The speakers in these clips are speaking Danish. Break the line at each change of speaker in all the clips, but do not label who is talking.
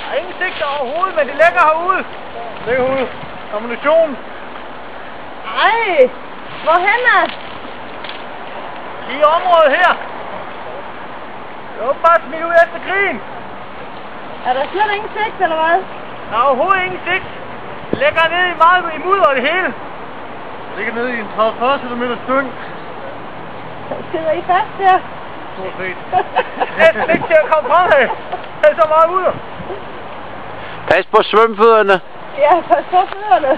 Der er ingen sigter overhovedet, men de ligger herude. Ligger herude. Ammunition.
Ej, hvorhen er?
I området her. Det er åbenbart smidt ud efter krigen.
Er der slet ingen sigt, eller hvad?
Der er overhovedet ingen sigt. Det ligger nede i meget i mudder det hele. Det ligger nede i en 30-40 cm stykke.
Sidder I fast der?
Stort set. Næsten ikke til at komme frem af. Det er så meget mudder.
Pas på svømmefødderne.
Ja, pas på fødderne.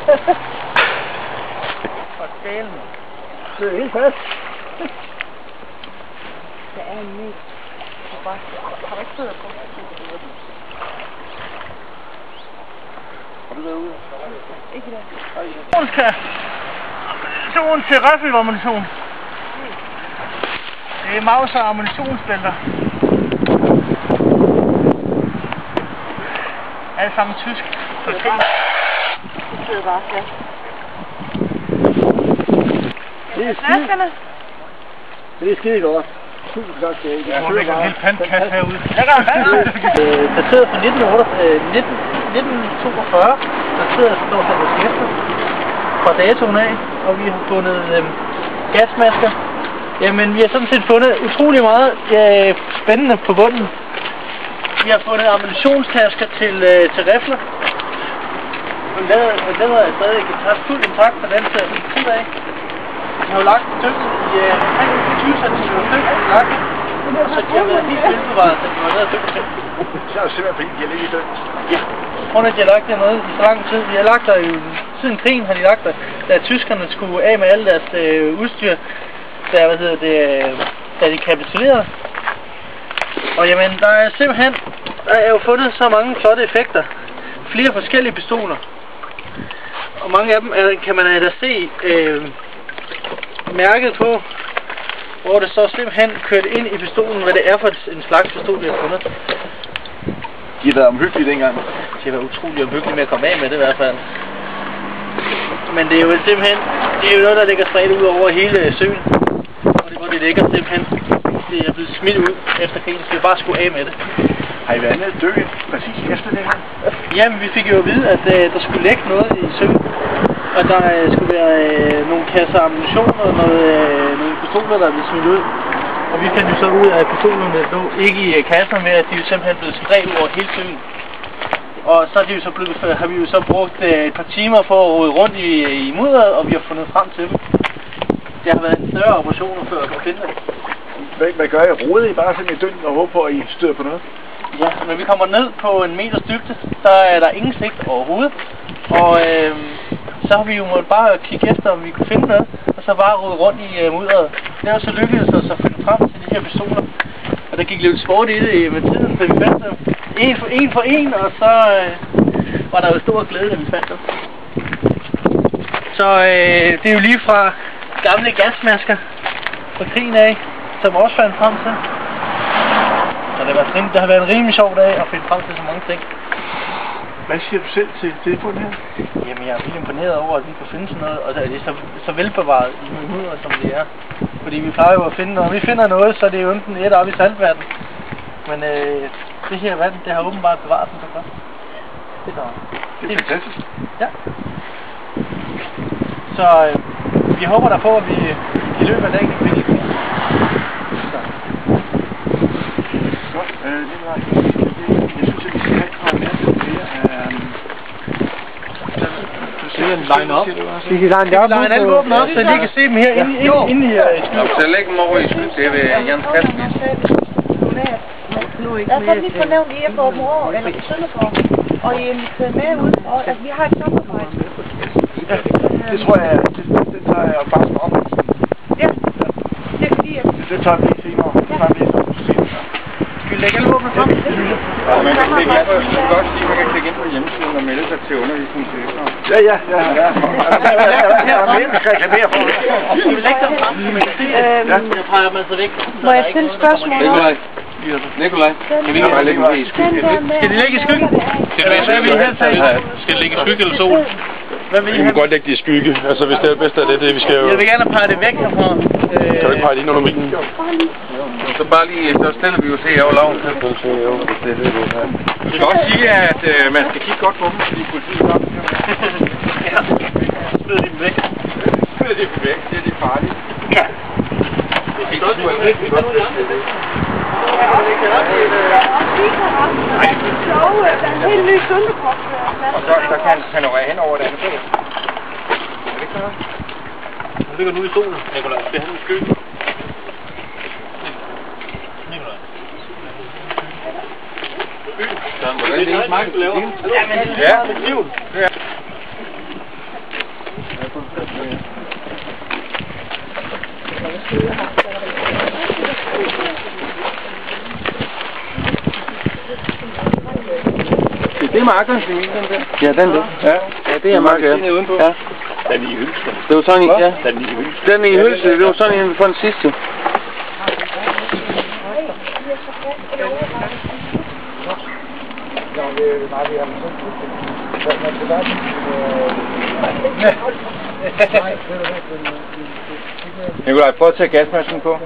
For skalen. Det er helt fast.
Det er en mæk. Har du ikke fødder på?
Har du været ude?
Ikke der.
Ammunition til riffelammunition. Det er Mauser ammunitionsbælter. Alle sammen tysk. Så det
sidder bare fast.
Flaskerne.
Det er skide godt. Tusind tak til jer.
Jeg lægger en hel pandkasse herude.
Dateret fra 1942. Dateret står for vores gæster. Fra datoen af. Og vi har fundet gasmasker. Jamen, vi har sådan set fundet utrolig meget spændende på bunden. Vi har fundet ammunitionstasker til rifler. Og læder er stadig fuldt intakt fra den tid af. Vi har jo lagt dykket i omkring 20 cm lagt. Så de har været helt velbevaret, da de var nede og dykket til. Så er det simpelthen fordi, de har ligget dødt.
Ja.
Grund af, at de har lagt dernede i så lang tid. De har lagt der jo siden krigen, har de lagt der. Da tyskerne skulle af med alle deres udstyr. Da de kapitulerede. Og jamen, der er jo fundet så mange flotte effekter. Flere forskellige pistoler. Og mange af dem kan man da se mærket på, hvor det så simpelthen kørt ind i pistolen, hvad det er for en slags pistol, vi har fundet.
De har været omhyggelige dengang.
De har været utrolig omhyggelige med at komme af med det i hvert fald. Men det er jo simpelthen, noget, der ligger spredt ud over hele søen. Hvor det ligger simpelthen, det er blevet smidt ud efter krigen, så vi bare skulle af med det.
Har I været nede at dykke præcis efter det her?
Jamen, vi fik jo at vide, at der skulle ligge noget i søen. Og der skulle være nogle kasser ammunition og nogle pistoler, der blev smidt ud. Og vi fandt jo så ud af, at pistolerne lå ikke i kasser med, at de jo simpelthen blev spredt over hele søen. Og så har vi jo så brugt et par timer for at rode rundt i mudderet, og vi har fundet frem til dem. Det har været en større operation før at finde det.
Hvad gør I? Roder I bare sådan i døgn og håber på, at I støder på noget?
Ja, når vi kommer ned på en meters dybde, så er der ingen sigt overhovedet. Og så har vi jo måttet bare kigge efter, om vi kunne finde noget, og så bare rode rundt i mudderet. Det var så lykkedes os at finde frem til de her pistoler. Og der gik lidt sport i det med tiden, så vi fandt dem en for en, og så var der jo stor glæde, da vi fandt dem. Så det er jo lige fra gamle gasmasker fra krigen af, som også fandt frem til. Så det har været en rimelig sjov dag at finde frem til så mange ting.
Hvad siger du selv til det fund her?
Jamen, jeg er vildt imponeret over, at vi kan finde sådan noget, og det er så velbevaret i mudder, som det er. Fordi vi plejer jo at finde noget. Når vi finder noget, så er det jo enten et op i saltvandet. Men det her vand, det har åbenbart bevaret sig så godt.
Det er fantastisk.
Ja. Så vi håber der på, at vi i løbet af dagen kan finde det.
Godt. Jeg synes, at vi skal have en masse flere.
Det er en line-up.
Vi kan line alle våben op, så I kan se dem her inde i skylden.
Så læg dem over i skylden til ved Jens Kasmis.
Jeg har lige fornævnt, at I er på Åbenrå, eller på Sønderborg, og I er med ud, og at vi har et samarbejde.
Ja, det tror jeg, det tager jeg bare som op.
Ja, det er fordi, at...
Det tager vi lige senere. Det tager vi senere.
Skal vi lægge alle våben frem?
Og man kan klikke ind på, godt sige, man kan klikke ind på hjemmesiden og melde sig til undervisningsøvelser.
Ja. Jeg er med, vi skal reklamere for det.
Skal vi lægge dem frem, så man kan se det? Jeg peger dem altså væk.
Må jeg stille spørgsmål?
Nikolaj, kan vi ikke bare lægge dem i skygge?
Skal de ligge i skygge? Hvad vil I helst have?
Skal det ligge i skygge eller sol?
Hvad vil I
Vi
have?
må godt lægge det i skygge, altså hvis det er bedst af det, vi skal jo...
Jeg vil gerne pege det væk herfra.
Kan du ikke pege det ind under bilen?
Så bare lige, så stiller vi jo til at lave laven. Du skal også sige, at man skal kigge godt på dem, fordi politiet gør dem.
Ja. Smider de dem væk.
Smider de dem væk, det er farligt.
Ja.
Det er helt super.
Helt ny sønderkrop.
Og så kan han panorere hen over det andet bag. Er det ikke noget?
Nu ligger nu i solen, Nikolaj. Skal han i skyen? Nikolaj.
Hvordan det er smagt? Ja, det er. Det er markerens i min, den der. Ja, den der. Ja, det er marker. Den er udenpå. Ja.
Den i hylste.
Det var sådan en, ja.
Den i hylste.
Den i hylse, det var sådan en for den sidste. Nikolaj, prøv at tage gasmasken på.